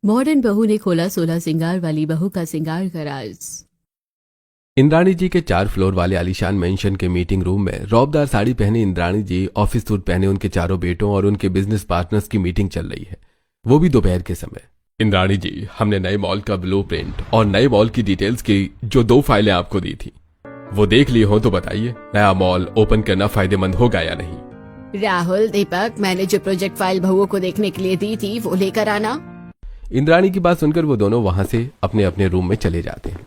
Modern बहू ने खोला 16 सिंगार वाली बहू का सिंगार का राज। इंद्राणी जी के 4 फ्लोर वाले आलीशान मेंशन के मीटिंग रूम में रौबदार साड़ी पहने इंद्राणी जी, ऑफिस सूट पहने उनके चारों बेटों और उनके बिजनेस पार्टनर्स की मीटिंग चल रही है, वो भी दोपहर के समय। इंद्राणी जी, हमने नए मॉल का ब्लूप्रिंट और नए मॉल की डिटेल्स की जो 2 फाइलें आपको दी थी वो देख ली हो तो बताइए, नया मॉल ओपन करना फायदेमंद होगा या नहीं? राहुल, दीपक, मैंने जो प्रोजेक्ट फाइल बहुओं को देखने के लिए दी थी वो लेकर आना। इंद्राणी की बात सुनकर वो दोनों वहां से अपने अपने रूम में चले जाते हैं।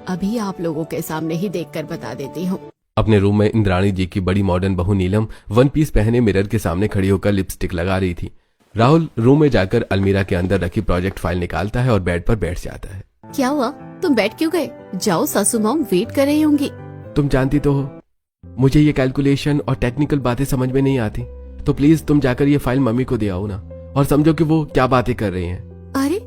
अभी आप लोगों के सामने ही देखकर बता देती हूँ। अपने रूम में इंद्राणी जी की बड़ी मॉडर्न बहू नीलम 1 पीस पहने मिरर के सामने खड़ी होकर लिपस्टिक लगा रही थी। राहुल रूम में जाकर अलमीरा के अंदर रखी प्रोजेक्ट फाइल निकालता है और बेड पर बैठ जाता है। क्या हुआ, तुम बैठ क्यों गए? जाओ, सासू मॉम वेट कर रही होंगी। तुम जानती तो हो मुझे ये कैलकुलेशन और टेक्निकल बातें समझ में नहीं आती, तो प्लीज तुम जाकर ये फाइल मम्मी को दे आओ ना, और समझो कि वो क्या बातें कर रही हैं। अरे,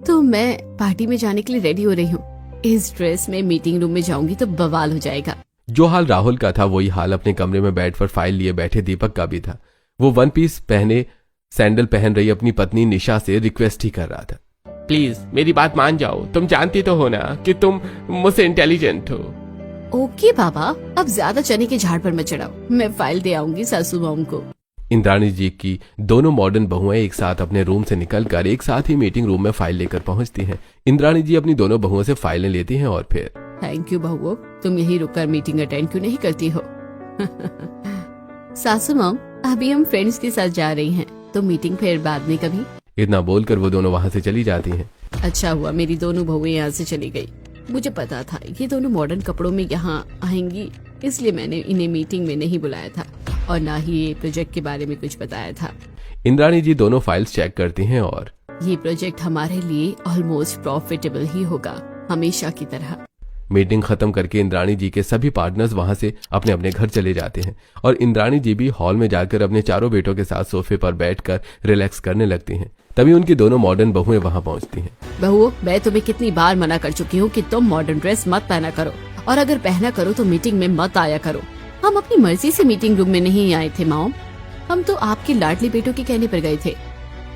तो मैं पार्टी में जाने के लिए रेडी हो रही हूँ। इस ड्रेस में मीटिंग रूम में जाऊंगी तो बवाल हो जाएगा। जो हाल राहुल का था वही हाल अपने कमरे में बेड पर फाइल लिए बैठे दीपक का भी था। वो 1 पीस पहने सैंडल पहन रही अपनी पत्नी निशा से रिक्वेस्ट ही कर रहा था, प्लीज मेरी बात मान जाओ, तुम जानती तो हो ना कि तुम मुझसे इंटेलिजेंट हो। ओके बाबा, अब ज्यादा चने के झाड़ पर मत चढ़ाओ, मैं फाइल दे आऊंगी सासू मॉम को। इंद्राणी जी की दोनों मॉडर्न बहुएं एक साथ अपने रूम से निकलकर एक साथ ही मीटिंग रूम में फाइल लेकर पहुंचती हैं। इंद्राणी जी अपनी दोनों बहुओं से फाइलें लेती हैं और फिर, थैंक यू बहुओं, तुम यहीं रुककर मीटिंग अटेंड क्यों नहीं करती हो? सासू मॉम, अभी हम फ्रेंड्स के साथ जा रही हैं, तो मीटिंग फिर बाद में कभी। इतना बोलकर वो दोनों वहां से चली जाती हैं। अच्छा हुआ मेरी दोनों बहुएं यहाँ से चली गई। मुझे पता था ये दोनों मॉडर्न कपड़ों में यहाँ आएंगी, इसलिए मैंने इन्हें मीटिंग में नहीं बुलाया था और ना ही ये प्रोजेक्ट के बारे में कुछ बताया था। इंद्राणी जी दोनों फाइल्स चेक करती हैं और, ये प्रोजेक्ट हमारे लिए ऑलमोस्ट प्रॉफिटेबल ही होगा, हमेशा की तरह। मीटिंग खत्म करके इंद्राणी जी के सभी पार्टनर्स वहां से अपने अपने घर चले जाते हैं और इंद्राणी जी भी हॉल में जाकर अपने चारों बेटों के साथ सोफे पर बैठकर रिलैक्स करने लगती हैं। तभी उनकी दोनों मॉडर्न बहुएं वहां पहुंचती हैं। बहुओं, मैं तुम्हें कितनी बार मना कर चुकी हूँ कि तुम मॉडर्न ड्रेस मत पहना करो, और अगर पहना करो तो मीटिंग में मत आया करो। हम अपनी मर्जी से मीटिंग रूम में नहीं आए थे मॉम, हम तो आपके लाडली बेटों के कहने पर गए थे।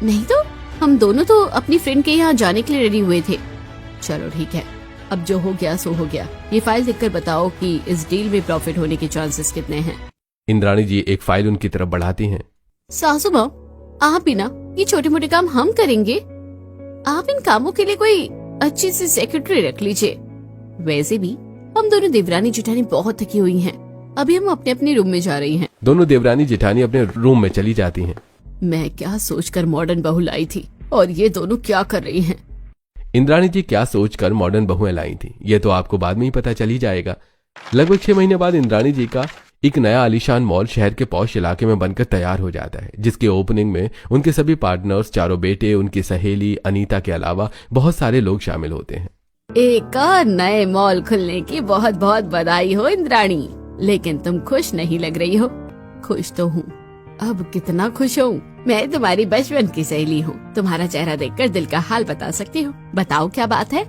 नहीं तो हम दोनों तो अपनी फ्रेंड के यहाँ जाने के लिए रेडी हुए थे। चलो ठीक है, अब जो हो गया सो हो गया। ये फाइल देखकर बताओ कि इस डील में प्रॉफिट होने के चांसेस कितने हैं। इंद्राणी जी एक फाइल उनकी तरफ बढ़ाती हैं। सासू माँ, आप भी ना ये छोटे मोटे काम हम करेंगे, आप इन कामों के लिए कोई अच्छी सी सेक्रेटरी रख लीजिए। वैसे भी हम दोनों देवरानी जेठानी बहुत थकी हुई हैं, अभी हम अपने अपने रूम में जा रही हैं। दोनों देवरानी जेठानी अपने रूम में चली जाती हैं। मैं क्या सोचकर मॉडर्न बहू लाई थी और ये दोनों क्या कर रही हैं? इंद्राणी जी क्या सोचकर मॉडर्न बहुएं लाई थी ये तो आपको बाद में ही पता चल ही जाएगा। लगभग 6 महीने बाद इंद्राणी जी का एक नया आलीशान मॉल शहर के पॉश इलाके में बनकर तैयार हो जाता है, जिसके ओपनिंग में उनके सभी पार्टनर्स, चारों बेटे, उनकी सहेली अनीता के अलावा बहुत सारे लोग शामिल होते हैं। एक और नए मॉल खुलने की बहुत बहुत बधाई हो इंद्राणी, लेकिन तुम खुश नहीं लग रही हो। खुश तो हूँ, अब कितना खुश हूँ। मैं तुम्हारी बचपन की सहेली हूँ, तुम्हारा चेहरा देखकर दिल का हाल बता सकती हूँ। बताओ क्या बात है?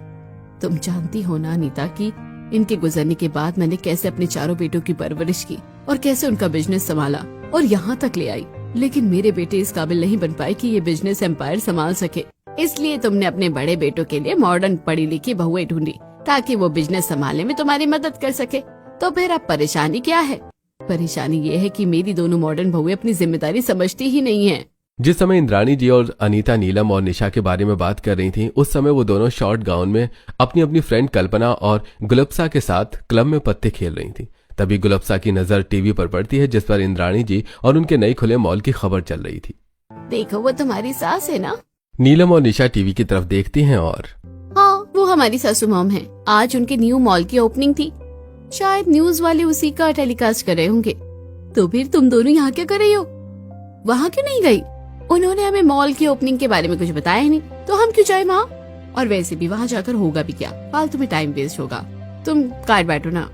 तुम जानती हो ना अनीता कि इनके गुजरने के बाद मैंने कैसे अपने चारों बेटों की परवरिश की और कैसे उनका बिजनेस संभाला और यहाँ तक ले आई, लेकिन मेरे बेटे इस काबिल नहीं बन पाए कि ये बिजनेस एम्पायर संभाल सके। इसलिए तुमने अपने बड़े बेटों के लिए मॉडर्न पढ़ी लिखी बहुएं ढूंढी ताकि वो बिजनेस संभालने में तुम्हारी मदद कर सके। तो फिर अब परेशानी क्या है? परेशानी ये है कि मेरी दोनों मॉडर्न बहुएं अपनी जिम्मेदारी समझती ही नहीं है। जिस समय इंद्राणी जी और अनीता नीलम और निशा के बारे में बात कर रही थी, उस समय वो दोनों शॉर्ट गाउन में अपनी अपनी फ्रेंड कल्पना और गुलप्सा के साथ क्लब में पत्ते खेल रही थी। तभी गुलप्सा की नजर टीवी पर पड़ती है, जिस पर इंद्राणी जी और उनके नए खुले मॉल की खबर चल रही थी। देखो, वो तुम्हारी सास है ना? नीलम और निशा टीवी की तरफ देखती हैं और, हाँ, वो हमारी सासू मॉम है। आज उनके न्यू मॉल की ओपनिंग थी, शायद न्यूज वाले उसी का टेलीकास्ट कर रहे होंगे। तो फिर तुम दोनों यहाँ क्या कर रही हो? वहाँ क्यों नहीं गई? उन्होंने हमें मॉल की ओपनिंग के बारे में कुछ बताया ही नहीं, तो हम क्यों जाए वहाँ? और वैसे भी वहाँ जाकर होगा भी क्या, फालतू में टाइम वेस्ट होगा। तुम कार बैठो ना।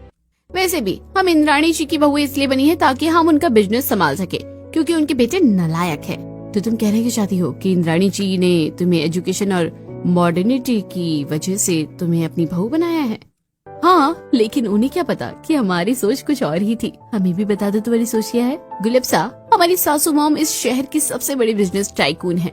वैसे भी हम इंद्राणी जी की बहू इसलिए बनी है ताकि हम उनका बिजनेस संभाल सके, क्योंकि उनके बेटे नालायक है। तो तुम कहना क्या चाहती हो कि इंद्राणी जी ने तुम्हें एजुकेशन और मॉडर्निटी की वजह से तुम्हें अपनी बहू बनाया है? हाँ, लेकिन उन्हें क्या पता कि हमारी सोच कुछ और ही थी। हमें भी बता दो तुम्हारी सोच क्या है। गुलप्सा, हमारी सासू मॉम इस शहर की सबसे बड़ी बिजनेस टाइकून है।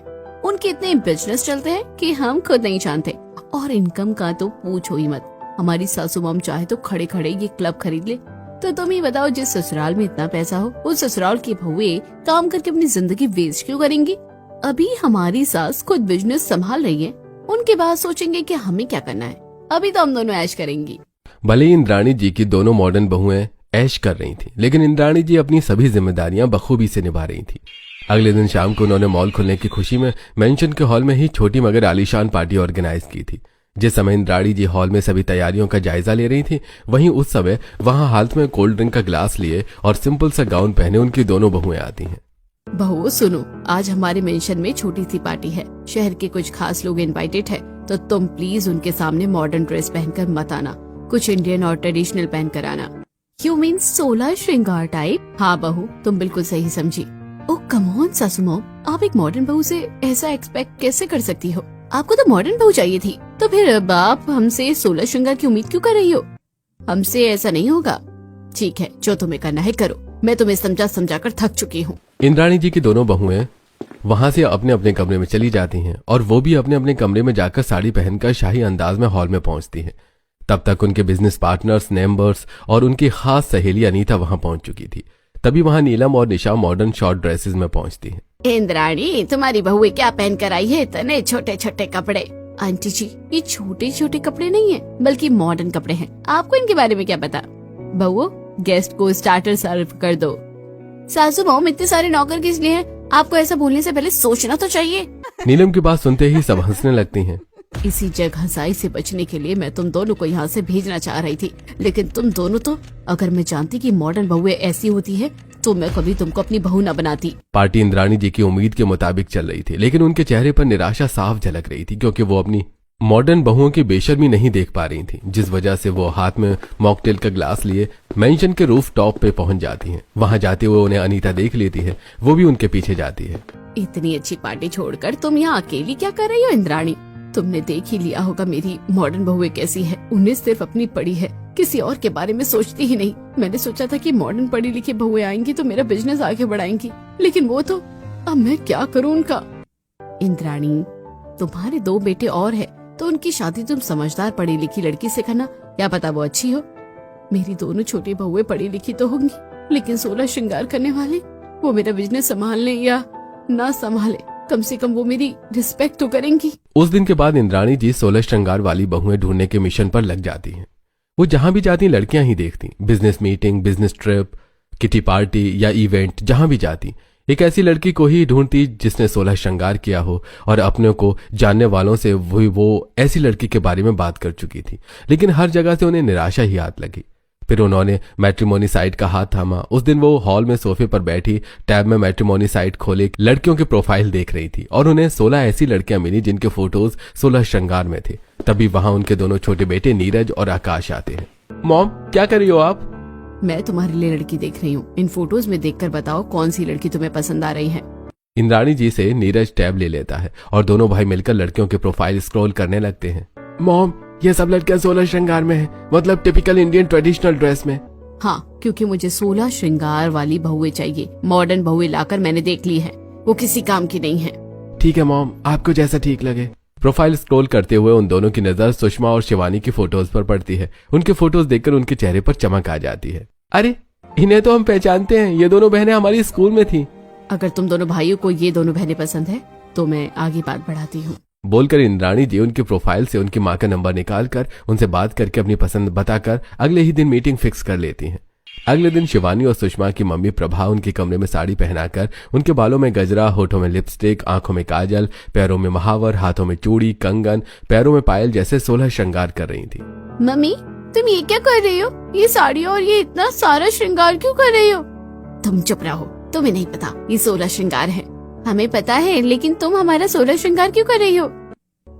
उनके इतने बिजनेस चलते हैं कि हम खुद नहीं जानते। और इनकम का तो पूछो ही मत। हमारी सासू मॉम चाहे तो खड़े खड़े ये क्लब खरीद ले। तो तुम ही बताओ, जिस ससुराल में इतना पैसा हो, उस ससुराल की बहुएं काम करके अपनी जिंदगी वेस्ट क्यों करेंगी? अभी हमारी सास खुद बिजनेस संभाल रही है, उनके बाद सोचेंगे कि हमें क्या करना है। अभी तो हम दोनों ऐश करेंगी। भले ही इंद्राणी जी की दोनों मॉडर्न बहुएं ऐश कर रही थी, लेकिन इंद्राणी जी अपनी सभी जिम्मेदारियां बखूबी से निभा रही थी। अगले दिन शाम को उन्होंने मॉल खुलने की खुशी में मेंशन के हॉल में ही छोटी मगर आलीशान पार्टी ऑर्गेनाइज की थी। जिस समय इंद्राणी जी हॉल में सभी तैयारियों का जायजा ले रही थी, वहीं उस समय वहां हाथ में कोल्ड ड्रिंक का ग्लास लिए और सिंपल सा गाउन पहने उनकी दोनों बहुएं आती हैं। बहू सुनो, आज हमारे मेंशन में छोटी सी पार्टी है। शहर के कुछ खास लोग इनवाइटेड है, तो तुम प्लीज उनके सामने मॉडर्न ड्रेस पहनकर मत आना। कुछ इंडियन और ट्रेडिशनल पहन कर आना। यू मीन 16 श्रृंगार टाइप? हाँ बहू, तुम बिल्कुल सही समझी। ओह कम ऑन सासू मॉम, आप एक मॉडर्न बहू से ऐसा एक्सपेक्ट कैसे कर सकती हो? आपको तो मॉडर्न बहू चाहिए थी, तो फिर अब आप हमसे 16 श्रृंगार की उम्मीद क्यों कर रही हो? हमसे ऐसा नहीं होगा। ठीक है, जो तुम्हें करना है करो, मैं तुम्हें समझा कर थक चुकी हूँ। इंद्राणी जी की दोनों बहुएं वहां से अपने अपने कमरे में चली जाती हैं और वो भी अपने अपने कमरे में जाकर साड़ी पहनकर शाही अंदाज में हॉल में पहुंचती हैं। तब तक उनके बिजनेस पार्टनर्स, नेम्बर्स और उनकी खास सहेली अनीता वहां पहुंच चुकी थी। तभी वहां नीलम और निशा मॉडर्न शॉर्ट ड्रेसेस में पहुंचती हैं। इंद्राणी, तुम्हारी बहुएं क्या पहन कर आई है? इतने छोटे छोटे कपड़े। आंटी जी, ये छोटे छोटे कपड़े नहीं है, बल्कि मॉडर्न कपड़े हैं। आपको इनके बारे में क्या पता? बहुओं, गेस्ट को स्टार्टर सर्व कर दो। सासू मॉम, इतने सारे नौकर किस लिए हैं? आपको ऐसा बोलने से पहले सोचना तो चाहिए। नीलम की बात सुनते ही सब हंसने लगती हैं। इसी जगह हंसाई से बचने के लिए मैं तुम दोनों को यहाँ से भेजना चाह रही थी, लेकिन तुम दोनों तो, अगर मैं जानती कि मॉडर्न बहुएं ऐसी होती है, तो मैं कभी तुमको अपनी बहू न बनाती। पार्टी इंद्राणी जी की उम्मीद के मुताबिक चल रही थी, लेकिन उनके चेहरे पर निराशा साफ झलक रही थी, क्योंकि वो अपनी मॉडर्न बहुओं की बेशर्मी नहीं देख पा रही थी, जिस वजह से वो हाथ में मॉकटेल का ग्लास लिए मेंशन के रूफ टॉप पे पहुंच जाती हैं। वहां जाते हुए उन्हें अनीता देख लेती है, वो भी उनके पीछे जाती है। इतनी अच्छी पार्टी छोड़कर तुम यहाँ अकेली क्या कर रही हो इंद्राणी? तुमने देख ही लिया होगा मेरी मॉडर्न बहुएं कैसी है। उन्हें सिर्फ अपनी पड़ी है, किसी और के बारे में सोचती ही नहीं। मैंने सोचा था कि मॉडर्न पढ़ी लिखी बहुएं आएंगी तो मेरा बिजनेस आगे बढ़ाएंगी, लेकिन वो तो, अब मैं क्या करूँ उनका? इंद्राणी, तुम्हारे 2 बेटे और है, तो उनकी शादी तुम समझदार पढ़ी लिखी लड़की से करना। क्या पता वो अच्छी हो। मेरी दोनों छोटी बहुएं पढ़ी लिखी तो होंगी, लेकिन 16 श्रृंगार करने वाले, वो मेरा बिजनेस संभालने या ना संभाले, कम से कम वो मेरी रिस्पेक्ट तो करेंगी। उस दिन के बाद इंद्राणी जी 16 श्रृंगार वाली बहुएं ढूंढने के मिशन पर लग जाती हैं। वो जहां भी जाती लड़कियां ही देखती। Business meeting, business trip, kitty party या इवेंट, जहां भी जाती एक ऐसी लड़की को ही ढूंढती जिसने 16 श्रृंगार किया हो, और अपने को जानने वालों से वो ऐसी लड़की के बारे में बात कर चुकी थी। लेकिन हर जगह से उन्हें निराशा ही हाथ लगी। फिर उन्होंने मैट्रिमोनी साइट का हाथ थामा। उस दिन वो हॉल में सोफे पर बैठी टैब में मैट्रिमोनी साइट खोले लड़कियों के प्रोफाइल देख रही थी, और उन्हें 16 ऐसी लड़कियां मिली जिनके फोटोज 16 श्रृंगार में थे। तभी वहां उनके दोनों छोटे बेटे नीरज और आकाश आते हैं। मॉम, क्या कर रही हो आप? मैं तुम्हारे लिए लड़की देख रही हूँ। इन फोटोज में देखकर बताओ कौन सी लड़की तुम्हें पसंद आ रही है। इंद्राणी जी से नीरज टैब ले लेता है और दोनों भाई मिलकर लड़कियों के प्रोफाइल स्क्रॉल करने लगते हैं। मॉम, ये सब लड़कियां 16 श्रृंगार में है, मतलब टिपिकल इंडियन ट्रेडिशनल ड्रेस में। हाँ, क्योंकि मुझे 16 श्रृंगार वाली बहुएं चाहिए। मॉडर्न बहुएं लाकर मैंने देख ली है, वो किसी काम की नहीं है। ठीक है मॉम, आपको जैसा ठीक लगे। प्रोफाइल स्क्रॉल करते हुए उन दोनों की नजर सुषमा और शिवानी की फोटोज पर पड़ती है। उनके फोटोज देखकर उनके चेहरे पर चमक आ जाती है। अरे, इन्हें तो हम पहचानते हैं, ये दोनों बहनें हमारी स्कूल में थी। अगर तुम दोनों भाइयों को ये दोनों बहनें पसंद है तो मैं आगे बात बढ़ाती हूँ। बोलकर इंद्राणी जी उनके प्रोफाइल से उनकी माँ का नंबर निकालकर उनसे बात करके अपनी पसंद बताकर अगले ही दिन मीटिंग फिक्स कर लेती हैं। अगले दिन शिवानी और सुषमा की मम्मी प्रभा उनके कमरे में साड़ी पहनाकर उनके बालों में गजरा, होठों में लिपस्टिक, आंखों में काजल, पैरों में महावर, हाथों में चूड़ी, कंगन, पैरों में पायल जैसे 16 श्रृंगार कर रही थी। मम्मी, तुम ये क्या कर रही हो? ये साड़ी और ये इतना सारा श्रृंगार क्यों कर रही हो? तुम चुप रहो, तुम्हें नहीं पता ये 16 श्रृंगार है। हमें पता है, लेकिन तुम हमारा 16 श्रृंगार क्यों कर रही हो?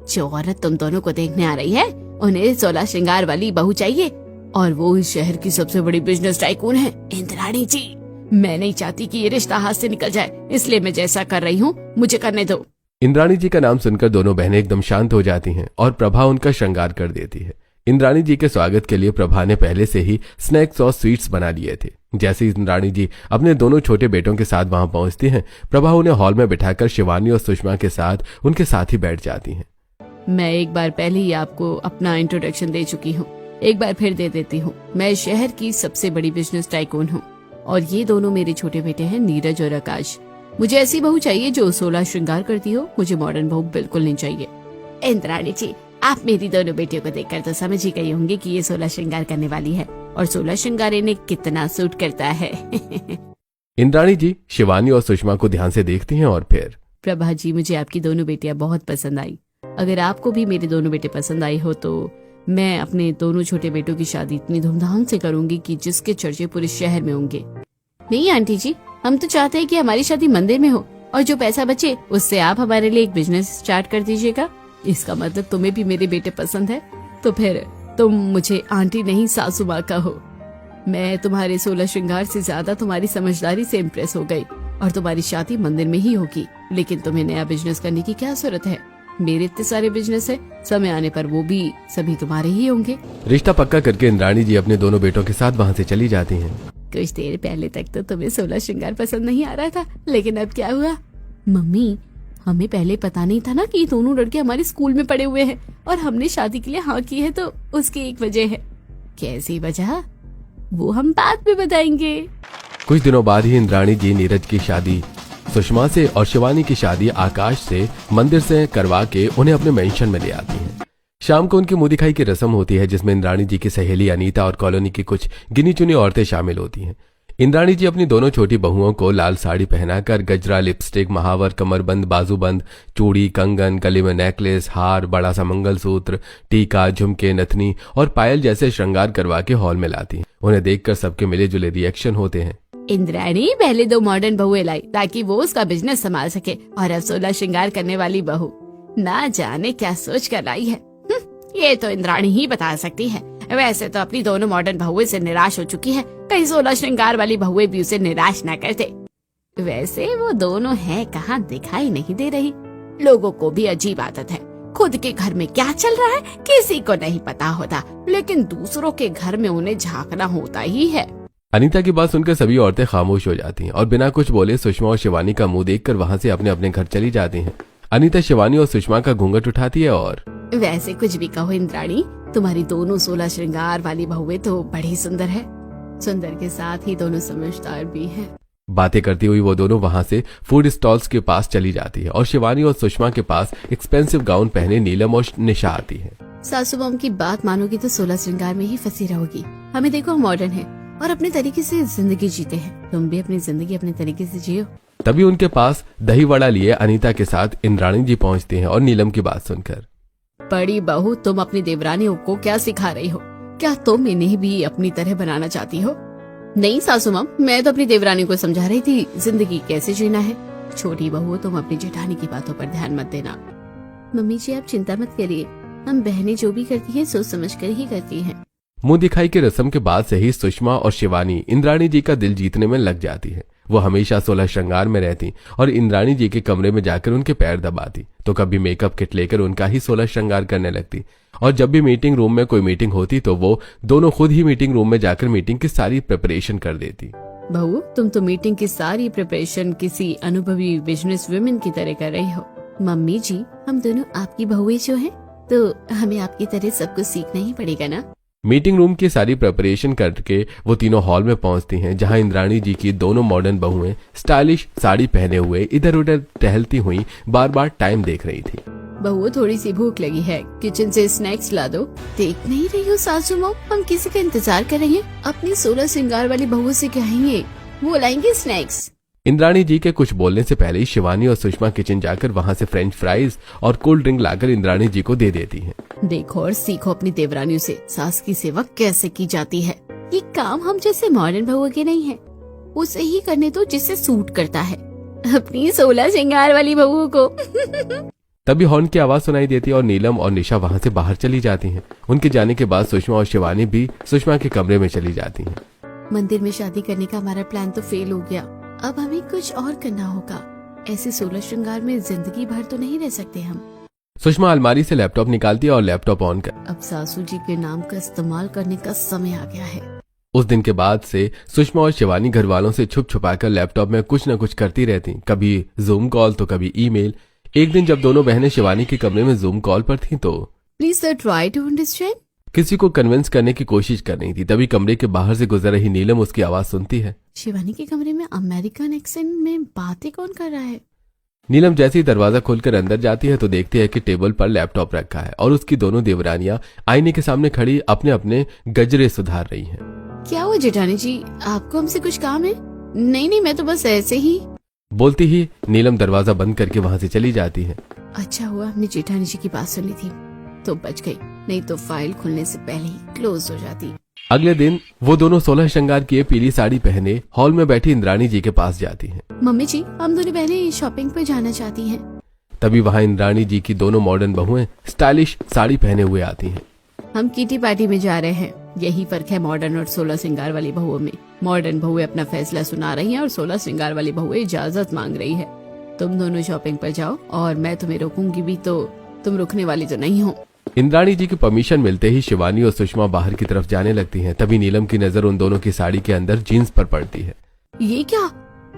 जो औरत तुम दोनों को देखने आ रही है, उन्हें 16 श्रृंगार वाली बहू चाहिए, और वो इस शहर की सबसे बड़ी बिजनेस टाइकून है, इंद्राणी जी। मैं नहीं चाहती कि ये रिश्ता हाथ से निकल जाए, इसलिए मैं जैसा कर रही हूँ मुझे करने दो। इंद्राणी जी का नाम सुनकर दोनों बहनें एकदम शांत हो जाती हैं और प्रभा उनका श्रृंगार कर देती है। इंद्राणी जी के स्वागत के लिए प्रभा ने पहले से ही स्नैक्स और स्वीट्स बना लिए थे। जैसे ही इंद्राणी जी अपने दोनों छोटे बेटों के साथ वहां पहुंचती हैं, प्रभा उन्हें हॉल में बिठाकर शिवानी और सुषमा के साथ उनके साथ ही बैठ जाती हैं। मैं एक बार पहले ही आपको अपना इंट्रोडक्शन दे चुकी हूँ, एक बार फिर दे देती हूँ। मैं शहर की सबसे बड़ी बिजनेस टाइकून हूँ और ये दोनों मेरे छोटे बेटे हैं, नीरज और आकाश। मुझे ऐसी बहू चाहिए जो 16 श्रृंगार करती हो, मुझे मॉडर्न बहू बिल्कुल नहीं चाहिए। इंद्राणी जी, आप मेरी दोनों बेटियों को देखकर तो समझ ही गई होंगी कि ये 16 श्रृंगार करने वाली है और 16 श्रृंगार इन्हें कितना सूट करता है। इंद्राणी जी शिवानी और सुषमा को ध्यान से देखती हैं और फिर, प्रभा जी, मुझे आपकी दोनों बेटियां बहुत पसंद आई। अगर आपको भी मेरे दोनों बेटे पसंद आए हो तो मैं अपने दोनों छोटे बेटों की शादी इतनी धूमधाम से करूंगी कि जिसके चर्चे पूरे शहर में होंगे। नहीं आंटी जी, हम तो चाहते हैं कि हमारी शादी मंदिर में हो और जो पैसा बचे उससे आप हमारे लिए एक बिजनेस स्टार्ट कर दीजिएगा। इसका मतलब तुम्हें भी मेरे बेटे पसंद है, तो फिर तुम मुझे आंटी नहीं सासू माँ कहो। मैं तुम्हारे 16 श्रृंगार से ज्यादा तुम्हारी समझदारी से इम्प्रेस हो गई और तुम्हारी शादी मंदिर में ही होगी। लेकिन तुम्हें नया बिजनेस करने की क्या जरूरत है? मेरे इतने सारे बिजनेस है, समय आने पर वो भी सभी तुम्हारे ही होंगे। रिश्ता पक्का करके इंद्राणी जी अपने दोनों बेटों के साथ वहाँ से चली जाती हैं। कुछ देर पहले तक तो तुम्हें 16 श्रृंगार पसंद नहीं आ रहा था, लेकिन अब क्या हुआ? मम्मी, हमें पहले पता नहीं था ना कि दोनों लड़के हमारे स्कूल में पढ़े हुए हैं और हमने शादी के लिए हाँ की है, तो उसकी एक वजह है। कैसी वजह, वो हम बाद में बताएंगे। कुछ दिनों बाद ही इंद्राणी जी नीरज की शादी सुषमा से और शिवानी की शादी आकाश से मंदिर से करवा के उन्हें अपने मेंशन में ले आती हैं। शाम को उनकी मुंह दिखाई की रस्म होती है, जिसमें इंद्राणी जी की सहेली अनीता और कॉलोनी की कुछ गिनी चुनी औरतें शामिल होती हैं। इंद्राणी जी अपनी दोनों छोटी बहुओं को लाल साड़ी पहनाकर गजरा, लिपस्टिक, महावर, कमरबंद, बाजूबंद, चूड़ी, कंगन, गले में नेकलेस, हार, बड़ा सा मंगलसूत्र, टीका, झुमके, नथनी और पायल जैसे श्रृंगार करवा के हॉल में लाती हैं। उन्हें देखकर सबके मिले जुले रिएक्शन होते हैं। इंद्राणी पहले 2 मॉडर्न बहुएं लाई ताकि वो उसका बिजनेस संभाल सके, और अब 16 श्रृंगार करने वाली बहू ना जाने क्या सोच कर लाई है। ये तो इंद्राणी ही बता सकती है। वैसे तो अपनी दोनों मॉडर्न बहुएं से निराश हो चुकी है, कहीं 16 श्रृंगार वाली बहुएं भी उसे निराश ना करते। वैसे वो दोनों हैं कहाँ, दिखाई नहीं दे रही। लोगों को भी अजीब आदत है, खुद के घर में क्या चल रहा है किसी को नहीं पता होता, लेकिन दूसरों के घर में उन्हें झांकना होता ही है। अनीता की बात सुनकर सभी औरतें खामोश हो जाती हैं और बिना कुछ बोले सुषमा और शिवानी का मुंह देखकर वहां से अपने अपने घर चली जाती हैं। अनीता शिवानी और सुषमा का घूंघट उठाती है और, वैसे कुछ भी कहो इंद्राणी, तुम्हारी दोनों 16 श्रृंगार वाली बहुएं तो बड़ी सुंदर है। सुंदर के साथ ही दोनों समझदार भी हैं। बातें करती हुई वो दोनों वहां से फूड स्टॉल्स के पास चली जाती है और शिवानी और सुषमा के पास एक्सपेंसिव गाउन पहने नीलम और निशा आती है। सासू माँ की बात मानोगी तो 16 श्रृंगार में ही फंसी रहोगी। हमें देखो, हम मॉडर्न है और अपने तरीके से जिंदगी जीते हैं। तुम भी अपनी जिंदगी अपने तरीके से जियो। तभी उनके पास दही वड़ा लिए अनीता के साथ इंद्राणी जी पहुंचती हैं और नीलम की बात सुनकर, बड़ी बहू, तुम अपनी देवरानियों को क्या सिखा रही हो? क्या तुम इन्हें भी अपनी तरह बनाना चाहती हो? नहीं सासू माँ, मैं तो अपनी देवरानी को समझा रही थी जिंदगी कैसे जीना है। छोटी बहू, तुम अपनी जेठानी की बातों पर ध्यान मत देना। मम्मी जी, आप चिंता मत करिए, हम बहनें जो भी करती हैं सोच समझ कर ही करती हैं। मुंह दिखाई की रस्म के बाद से ही सुषमा और शिवानी इंद्राणी जी का दिल जीतने में लग जाती है। वो हमेशा 16 श्रृंगार में रहती और इंद्राणी जी के कमरे में जाकर उनके पैर दबाती, तो कभी मेकअप किट लेकर उनका ही 16 श्रृंगार करने लगती। और जब भी मीटिंग रूम में कोई मीटिंग होती तो वो दोनों खुद ही मीटिंग रूम में जाकर मीटिंग की सारी प्रिपरेशन कर देती। बहू, तुम तो मीटिंग की सारी प्रिपरेशन किसी अनुभवी बिजनेस वुमेन की तरह कर रही हो। मम्मी जी, हम दोनों आपकी बहुएं जो हैं, तो हमें आपकी तरह सब कुछ सीखना ही पड़ेगा ना। मीटिंग रूम की सारी प्रिपरेशन करके वो तीनों हॉल में पहुंचती हैं, जहां इंद्राणी जी की दोनों मॉडर्न बहुएं स्टाइलिश साड़ी पहने हुए इधर उधर टहलती हुई बार बार टाइम देख रही थी। बहू, थोड़ी सी भूख लगी है, किचन से स्नैक्स ला दो। देख नहीं रही हो सासू माँ, हम किसी का इंतजार कर रहे हैं। अपनी 16 श्रृंगार वाली बहू से कहेंगे, वो लाएंगे स्नैक्स। इंद्राणी जी के कुछ बोलने से पहले ही शिवानी और सुषमा किचन जाकर वहां से फ्रेंच फ्राइज और कोल्ड ड्रिंक लाकर इंद्राणी जी को दे देती हैं। देखो और सीखो अपनी देवरानियों से सास की सेवा कैसे की जाती है। ये काम हम जैसे मॉडर्न बहुओं के नहीं है, उसे ही करने दो जिससे सूट करता है, अपनी 16 श्रृंगार वाली बहुओं को। तभी हॉर्न की आवाज सुनाई देती है और नीलम और निशा वहां से बाहर चली जाती हैं। उनके जाने के बाद सुषमा और शिवानी भी सुषमा के कमरे में चली जाती हैं। मंदिर में शादी करने का हमारा प्लान तो फेल हो गया, अब हमें कुछ और करना होगा। ऐसे 16 श्रृंगार में जिंदगी भर तो नहीं रह सकते हम। सुषमा अलमारी से लैपटॉप निकालती है और लैपटॉप ऑन कर। अब सासू जी के नाम का इस्तेमाल करने का समय आ गया है। उस दिन के बाद से सुषमा और शिवानी घर वालों से छुप छुपाकर लैपटॉप में कुछ न कुछ करती रहती, कभी जूम कॉल तो कभी ईमेल। एक दिन जब दोनों बहनें शिवानी के कमरे में जूम कॉल पर थीं तो please sir try to understand. किसी को कन्विंस करने की कोशिश कर रही थी, तभी कमरे के बाहर से गुजर रही नीलम उसकी आवाज सुनती है। शिवानी के कमरे में अमेरिकन एक्सेंट में बातें कौन कर रहा है? नीलम जैसे ही दरवाजा खोलकर अंदर जाती है तो देखती है कि टेबल पर लैपटॉप रखा है और उसकी दोनों देवरानियां आईने के सामने खड़ी अपने अपने गजरे सुधार रही हैं। क्या हुआ जेठानी जी, आपको हमसे कुछ काम है? नहीं, मैं तो बस ऐसे ही। बोलती ही नीलम दरवाजा बंद करके वहां से चली जाती है। अच्छा हुआ हमने जेठानी जी की बात सुन ली थी तो बच गई, नहीं तो फाइल खुलने से पहले ही क्लोज हो जाती। अगले दिन वो दोनों 16 श्रृंगार किए पीली साड़ी पहने हॉल में बैठी इंद्राणी जी के पास जाती हैं। मम्मी जी, हम दोनों बहनें शॉपिंग पर जाना चाहती हैं। तभी वहां इंद्राणी जी की दोनों मॉडर्न बहुएं स्टाइलिश साड़ी पहने हुए आती हैं। हम किटी पार्टी में जा रहे हैं। यही फर्क है मॉडर्न और 16 श्रृंगार वाली बहुओं में। मॉडर्न बहुएं अपना फैसला सुना रही हैं और 16 श्रृंगार वाली बहुएं इजाजत मांग रही है। तुम दोनों शॉपिंग पर जाओ और मैं तुम्हें रोकूंगी भी तो तुम रुकने वाली तो नहीं हो। इंद्राणी जी की परमिशन मिलते ही शिवानी और सुषमा बाहर की तरफ जाने लगती हैं। तभी नीलम की नजर उन दोनों की साड़ी के अंदर जीन्स पर पड़ती है। ये क्या,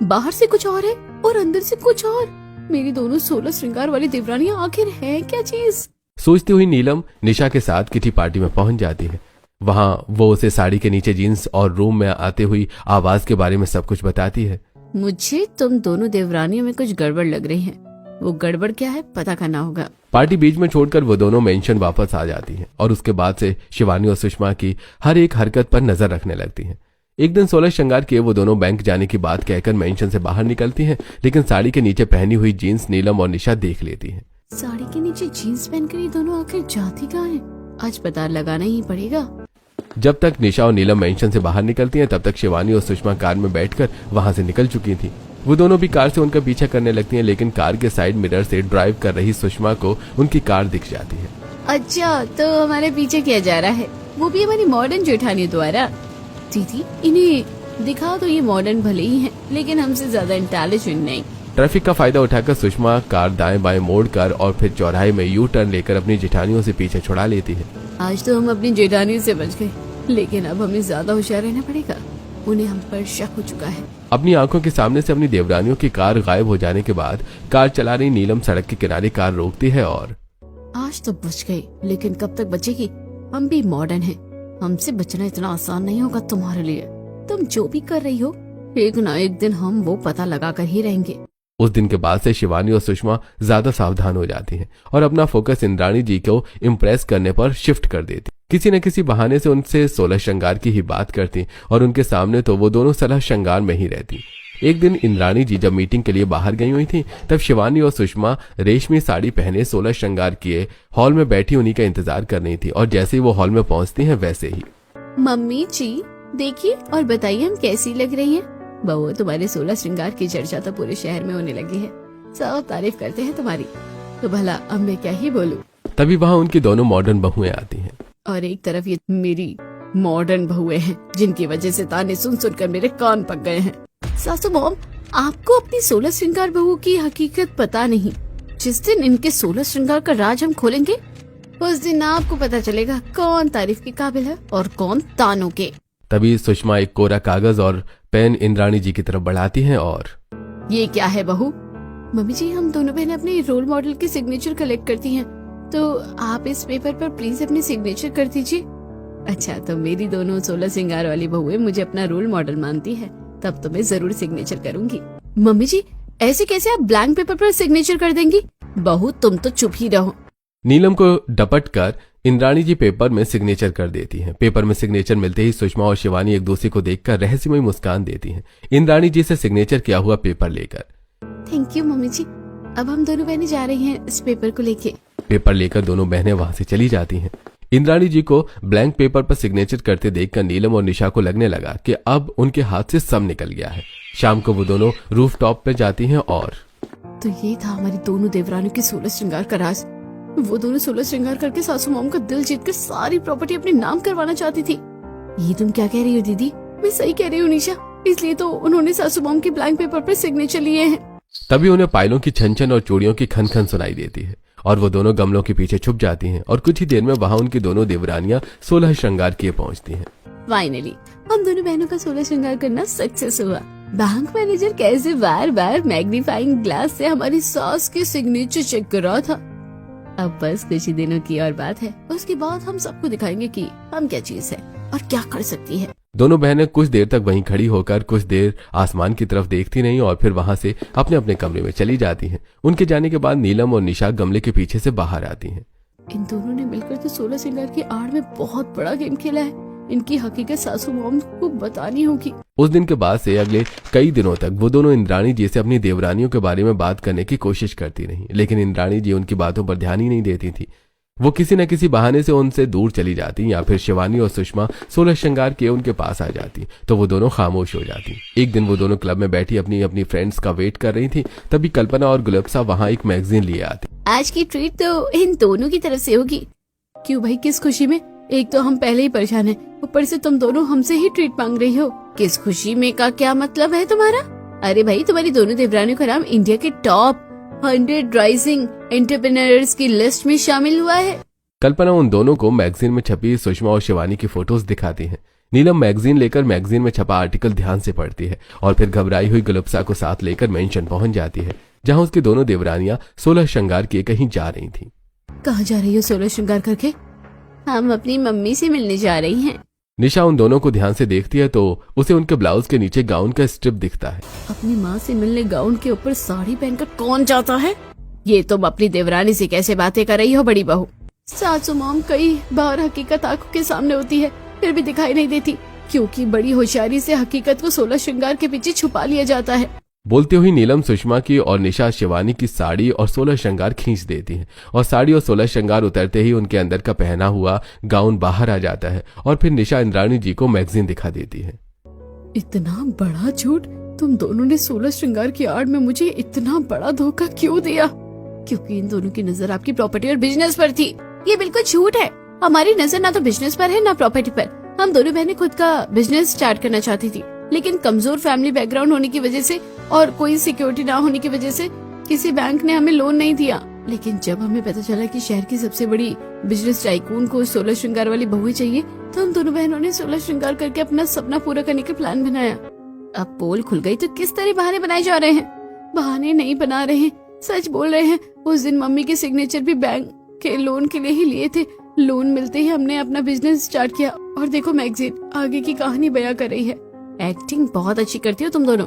बाहर से कुछ और है और अंदर से कुछ और। मेरी दोनों 16 श्रृंगार वाली देवरानियां आखिर है क्या चीज? सोचती हुई नीलम निशा के साथ किटी पार्टी में पहुंच जाती है। वहां वो उसे साड़ी के नीचे जीन्स और रूम में आते हुई आवाज के बारे में सब कुछ बताती है। मुझे तुम दोनों देवरानियों में कुछ गड़बड़ लग रही है। वो गड़बड़ क्या है पता करना होगा। पार्टी बीच में छोड़कर वो दोनों मेंशन वापस आ जाती हैं और उसके बाद से शिवानी और सुषमा की हर एक हरकत पर नजर रखने लगती हैं। एक दिन 16 श्रृंगार किए वो दोनों बैंक जाने की बात कहकर मेंशन से बाहर निकलती हैं, लेकिन साड़ी के नीचे पहनी हुई जीन्स नीलम और निशा देख लेती हैं। साड़ी के नीचे जीन्स पहनकर ये दोनों आखिर जाती कहाँ हैं? आज पता लगाना ही पड़ेगा। जब तक निशा और नीलम मेंशन से बाहर निकलती हैं तब तक शिवानी और सुषमा कार में बैठकर वहां से निकल चुकी थी। वो दोनों भी कार से उनका पीछा करने लगती हैं, लेकिन कार के साइड मिरर से ड्राइव कर रही सुषमा को उनकी कार दिख जाती है। अच्छा, तो हमारे पीछे किया जा रहा है, वो भी हमारी मॉडर्न जेठानी द्वारा। दीदी इन्हें दिखाओ तो ये मॉडर्न भले ही हैं, लेकिन हमसे ज्यादा इंटेलिजेंट नहीं। ट्रैफिक का फायदा उठाकर सुषमा कार दाएं बाएं मोड़कर और फिर चौराहे में यू टर्न लेकर अपनी जेठानियों से पीछे छुड़ा लेती है। आज तो हम अपनी जेठानियों से बच गए, लेकिन अब हमें ज्यादा होशियार रहना पड़ेगा। उन्हें हम पर शक हो चुका है। अपनी आंखों के सामने से अपनी देवरानियों की कार गायब हो जाने के बाद कार चला रही नीलम सड़क के किनारे कार रोकती है और आज तो बच गए, लेकिन कब तक बचेगी? हम भी मॉडर्न हैं, हमसे बचना इतना आसान नहीं होगा तुम्हारे लिए। तुम जो भी कर रही हो, एक ना एक दिन हम वो पता लगा कर ही रहेंगे। उस दिन के बाद से शिवानी और सुषमा ज्यादा सावधान हो जाती हैं और अपना फोकस इंद्राणी जी को इम्प्रेस करने पर शिफ्ट कर देती। किसी न किसी बहाने से उनसे 16 श्रृंगार की ही बात करती और उनके सामने तो वो दोनों 16 श्रृंगार में ही रहती। एक दिन इंद्राणी जी जब मीटिंग के लिए बाहर गई हुई थी तब शिवानी और सुषमा रेशमी साड़ी पहने 16 श्रृंगार किए हॉल में बैठी उन्हीं का इंतजार कर रही थी और जैसे ही वो हॉल में पहुंचती हैं वैसे ही मम्मी जी देखिए और बताइए हम कैसी लग रही हैं। बहू, तुम्हारे 16 श्रृंगार की चर्चा तो पूरे शहर में होने लगी है, सब तारीफ करते हैं तुम्हारी, तो भला अब मैं क्या ही बोलूं। तभी वहाँ उनकी दोनों मॉडर्न बहुएं आती हैं और एक तरफ ये मेरी मॉडर्न बहुएं हैं जिनकी वजह से ताने सुन सुनकर मेरे कान पक गए हैं। सासू मॉम, आपको अपनी 16 श्रृंगार बहू की हकीकत पता नहीं। जिस दिन इनके 16 श्रृंगार का राज हम खोलेंगे उस दिन आपको पता चलेगा कौन तारीफ के काबिल है और कौन तानों के। तभी सुषमा एक कोरा कागज और पेन इंद्राणी जी की तरफ बढ़ाती हैं और ये क्या है बहू? मम्मी जी, हम दोनों बहनें अपने रोल मॉडल की सिग्नेचर कलेक्ट करती हैं, तो आप इस पेपर पर प्लीज अपनी सिग्नेचर कर दीजिए। अच्छा, तो मेरी दोनों 16 श्रृंगार वाली बहुएं मुझे अपना रोल मॉडल मानती है, तब तो मैं जरूर सिग्नेचर करूंगी। मम्मी जी, ऐसे कैसे आप ब्लैंक पेपर पर सिग्नेचर कर देंगी? बहू तुम तो चुप ही रहो। नीलम को डपट कर इंद्राणी जी पेपर में सिग्नेचर कर देती हैं। पेपर में सिग्नेचर मिलते ही सुषमा और शिवानी एक दूसरे को देखकर रहस्यमय मुस्कान देती हैं इंद्राणी जी से सिग्नेचर किया हुआ पेपर लेकर। थैंक यू मम्मी जी, अब हम दोनों बहनें जा रही हैं इस पेपर को लेके। पेपर लेकर दोनों बहनें वहां से चली जाती हैं। इंद्राणी जी को ब्लैंक पेपर पर सिग्नेचर करते देखकर नीलम और निशा को लगने लगा कि अब उनके हाथ से सब निकल गया है। शाम को वो दोनों रूफटॉप पे जाती हैं और तो ये था हमारी दोनों देवरानियों की 16 श्रृंगार का राज। वो दोनों 16 श्रृंगार करके सासू मॉम का दिल जीतकर सारी प्रॉपर्टी अपने नाम करवाना चाहती थी। ये तुम क्या कह रही हो दीदी? मैं सही कह रही हूँ निशा, इसलिए तो उन्होंने सासू मॉम के ब्लैंक पेपर पर सिग्नेचर लिए हैं। तभी उन्हें पायलों की छन छन और चूड़ियों की खन खन सुनाई देती है और वो दोनों गमलों के पीछे छुप जाती हैं और कुछ ही देर में वहां उनकी दोनों देवरानियां 16 श्रृंगार किए पहुंचती हैं। फाइनली हम दोनों बहनों का 16 श्रृंगार करना सक्सेस हुआ। बैंक मैनेजर कैसे बार बार मैग्नीफाइंग ग्लास से हमारी सास की सिग्नेचर चेक कर रहा था। अब बस कुछ ही दिनों की और बात है, उसके बाद हम सबको दिखाएंगे कि हम क्या चीज है और क्या कर सकती है। दोनों बहनें कुछ देर तक वहीं खड़ी होकर कुछ देर आसमान की तरफ देखती रहीं और फिर वहां से अपने अपने कमरे में चली जाती हैं। उनके जाने के बाद नीलम और निशा गमले के पीछे से बाहर आती हैं। इन दोनों ने मिलकर तो 16 श्रृंगार की आड़ में बहुत बड़ा गेम खेला है। इनकी हकीकत सासू मॉम को बतानी होगी। उस दिन के बाद से अगले कई दिनों तक वो दोनों इंद्राणी जी से अपनी देवरानियों के बारे में बात करने की कोशिश करती रहीं, लेकिन इंद्राणी जी उनकी बातों पर ध्यान ही नहीं देती थी। वो किसी न किसी बहाने से उनसे दूर चली जाती या फिर शिवानी और सुषमा 16 श्रृंगार के उनके पास आ जाती तो वो दोनों खामोश हो जाती। एक दिन वो दोनों क्लब में बैठी अपनी अपनी फ्रेंड्स का वेट कर रही थी, तभी कल्पना और गुलब्सा वहां एक मैगजीन लिए आती। आज की ट्रीट तो इन दोनों की तरफ से होगी। क्यों भाई, किस खुशी में? एक तो हम पहले ही परेशान हैं, ऊपर से तुम दोनों हमसे ही ट्रीट मांग रही हो। किस खुशी में का क्या मतलब है तुम्हारा? अरे भाई, तुम्हारी दोनों देवरानियों का नाम इंडिया के टॉप 100 राइजिंग एंटरप्रेन्योर्स की लिस्ट में शामिल हुआ है। कल्पना उन दोनों को मैगजीन में छपी सुषमा और शिवानी की फोटोज दिखाती है। नीलम मैगजीन लेकर मैगजीन में छपा आर्टिकल ध्यान से पढ़ती है और फिर घबराई हुई गुलब्सा को साथ लेकर मेंशन पहुंच जाती है, जहां उसकी दोनों देवरानियां 16 श्रृंगार किए कहीं जा रही थी। कहाँ जा रही हो 16 श्रृंगार करके? हम अपनी मम्मी से मिलने जा रही हैं। निशा उन दोनों को ध्यान से देखती है तो उसे उनके ब्लाउज के नीचे गाउन का स्ट्रिप दिखता है। अपनी माँ से मिलने गाउन के ऊपर साड़ी पहनकर कौन जाता है? ये तुम अपनी देवरानी से कैसे बातें कर रही हो बड़ी बहू? सासू मॉम कई बार हकीकत आंखों के सामने होती है, फिर भी दिखाई नहीं देती, क्योंकि बड़ी होशियारी से हकीकत को 16 श्रृंगार के पीछे छुपा लिया जाता है। बोलती हुई नीलम सुषमा की और निशा शिवानी की साड़ी और 16 श्रृंगार खींच देती है और साड़ी और 16 श्रृंगार उतरते ही उनके अंदर का पहना हुआ गाउन बाहर आ जाता है और फिर निशा इंद्राणी जी को मैगजीन दिखा देती है। इतना बड़ा झूठ! तुम दोनों ने 16 श्रृंगार की आड़ में मुझे इतना बड़ा धोखा क्यों दिया? क्योंकि इन दोनों की नजर आपकी प्रॉपर्टी और बिजनेस पर थी। ये बिल्कुल झूठ है। हमारी नजर ना तो बिजनेस पर है ना प्रॉपर्टी पर। हम दोनों बहनें खुद का बिजनेस स्टार्ट करना चाहती थी, लेकिन कमजोर फैमिली बैकग्राउंड होने की वजह से और कोई सिक्योरिटी ना होने की वजह से किसी बैंक ने हमें लोन नहीं दिया। लेकिन जब हमें पता चला कि शहर की सबसे बड़ी बिजनेस टाइकून को 16 श्रृंगार वाली बहू चाहिए, तो हम दोनों बहनों ने 16 श्रृंगार करके अपना सपना पूरा करने का प्लान बनाया। अब पोल खुल गई तो किस तरह बहाने बनाए जा रहे हैं? बहाने नहीं बना रहे हैं, सच बोल रहे हैं। उस दिन मम्मी के सिग्नेचर भी बैंक के लोन के लिए ही लिए थे। लोन मिलते ही हमने अपना बिजनेस स्टार्ट किया और देखो मैगजीन आगे की कहानी बयां कर रही है। एक्टिंग बहुत अच्छी करती हो तुम दोनों।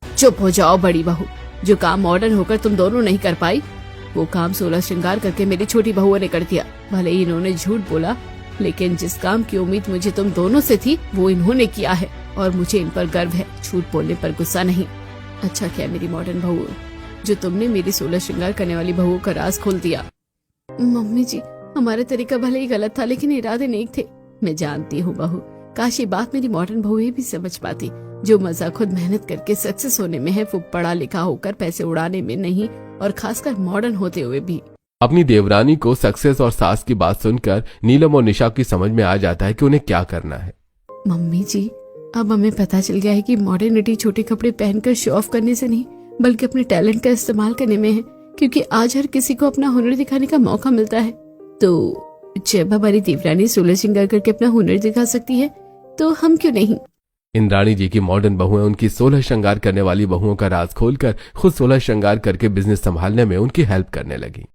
चुप हो जाओ बड़ी बहू। जो काम मॉडर्न होकर तुम दोनों नहीं कर पाई, वो काम 16 श्रृंगार करके मेरी छोटी बहुओं ने कर दिया। भले ही इन्होंने झूठ बोला, लेकिन जिस काम की उम्मीद मुझे तुम दोनों से थी वो इन्होंने किया है और मुझे इन पर गर्व है। झूठ बोलने पर गुस्सा नहीं। अच्छा क्या मेरी मॉडर्न बहू, जो तुमने मेरी 16 श्रृंगार करने वाली बहुओं का राज खोल दिया। मम्मी जी, हमारा तरीका भले ही गलत था, लेकिन इरादे नेक थे। मैं जानती हूँ बहू, काश ये बात मेरी मॉडर्न बहू भी समझ पाती। जो मजा खुद मेहनत करके सक्सेस होने में है, वो पढ़ा लिखा होकर पैसे उड़ाने में नहीं, और खासकर मॉडर्न होते हुए भी। अपनी देवरानी को सक्सेस और सास की बात सुनकर नीलम और निशा की समझ में आ जाता है कि उन्हें क्या करना है। मम्मी जी, अब हमें पता चल गया है कि मॉडर्निटी छोटे कपड़े पहनकर शो ऑफ करने से नहीं, बल्कि अपने टैलेंट का इस्तेमाल करने में है। क्योंकि आज हर किसी को अपना हुनर दिखाने का मौका मिलता है। तो जब हमारी देवरानी 16 श्रृंगार करके अपना हुनर दिखा सकती है, तो हम क्यों नहीं? इंद्राणी जी की मॉडर्न बहुएं उनकी 16 श्रृंगार करने वाली बहुओं का राज खोलकर खुद 16 श्रृंगार करके बिजनेस संभालने में उनकी हेल्प करने लगी।